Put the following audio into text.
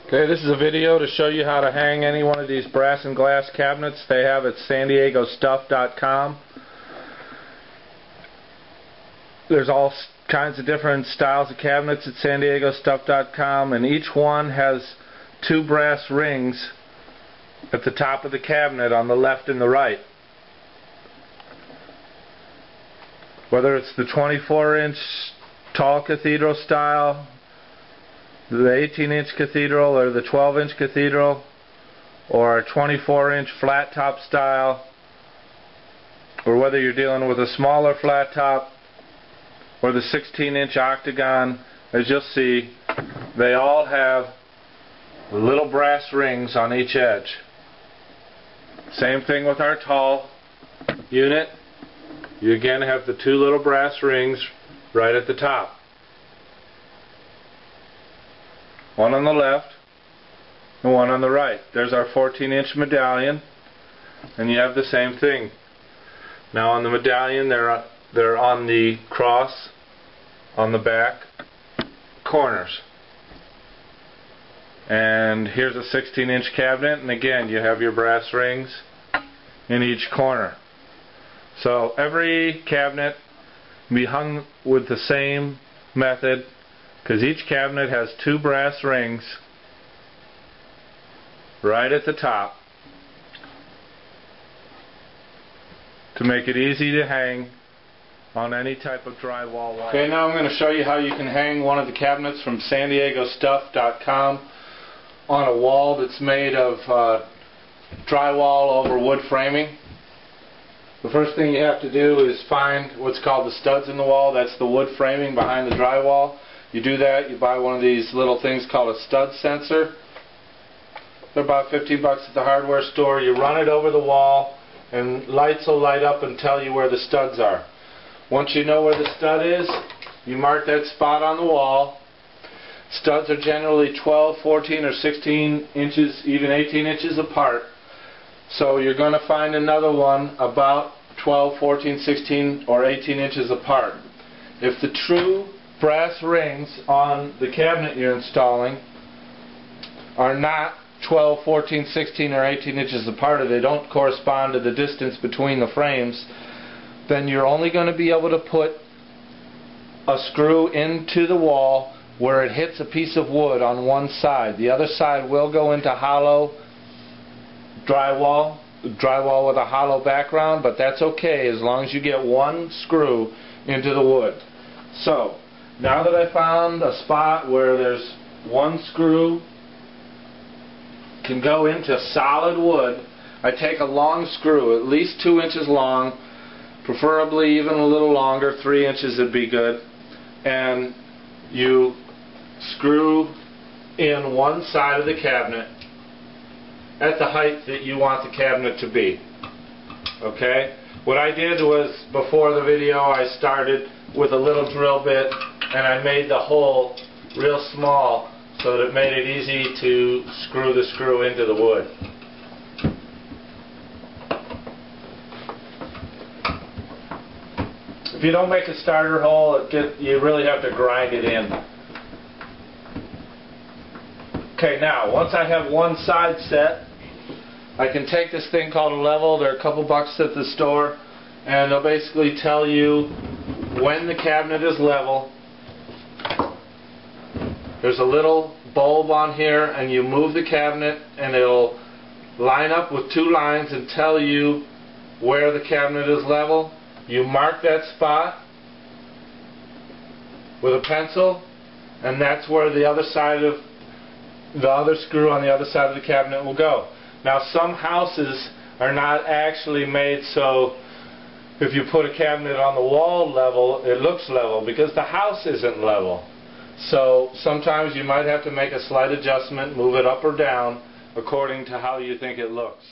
Okay, this is a video to show you how to hang any one of these brass and glass cabinets they have at SanDiegoStuff.com. There's all kinds of different styles of cabinets at SanDiegoStuff.com, and each one has two brass rings at the top of the cabinet on the left and the right. Whether it's the 24-inch tall cathedral style, the 18-inch cathedral, or the 12-inch cathedral, or a 24-inch flat top style, or whether you're dealing with a smaller flat top or the 16-inch octagon, as you'll see, they all have little brass rings on each edge. Same thing with our tall unit. You again have the two little brass rings right at the top. One on the left and one on the right. There's our 14-inch medallion, and you have the same thing. Now on the medallion, they're on the cross on the back corners. And here's a 16-inch cabinet, and again you have your brass rings in each corner. So every cabinet can be hung with the same method, because each cabinet has two brass rings right at the top to make it easy to hang on any type of drywall wall. Okay, now I'm going to show you how you can hang one of the cabinets from SanDiegoStuff.com on a wall that's made of drywall over wood framing. The first thing you have to do is find what's called the studs in the wall. That's the wood framing behind the drywall. You do that, you buy one of these little things called a stud sensor. They're about 15 bucks at the hardware store. You run it over the wall, and lights will light up and tell you where the studs are. Once you know where the stud is, you mark that spot on the wall. Studs are generally 12, 14, or 16 inches, even 18 inches apart. So you're going to find another one about 12, 14, 16, or 18 inches apart. If the true brass rings on the cabinet you're installing are not 12, 14, 16, or 18 inches apart, or they don't correspond to the distance between the frames, then you're only going to be able to put a screw into the wall where it hits a piece of wood on one side. The other side will go into hollow drywall with a hollow background, but that's okay as long as you get one screw into the wood. So now that I found a spot where there's one screw can go into solid wood, I take a long screw, at least 2 inches long, preferably even a little longer, 3 inches would be good, and you screw in one side of the cabinet at the height that you want the cabinet to be. Okay? What I did was, before the video, I started with a little drill bit, and I made the hole real small so that it made it easy to screw the screw into the wood. If you don't make a starter hole, you really have to grind it in. Okay, now once I have one side set, I can take this thing called a level. They're a couple bucks at the store, and they'll basically tell you when the cabinet is level. There's a little bulb on here, and you move the cabinet and it'll line up with two lines and tell you where the cabinet is level. You mark that spot with a pencil, and that's where the other side of the other screw on the other side of the cabinet will go. Now, some houses are not actually made so if you put a cabinet on the wall level, it looks level, because the house isn't level. So sometimes you might have to make a slight adjustment, move it up or down according to how you think it looks.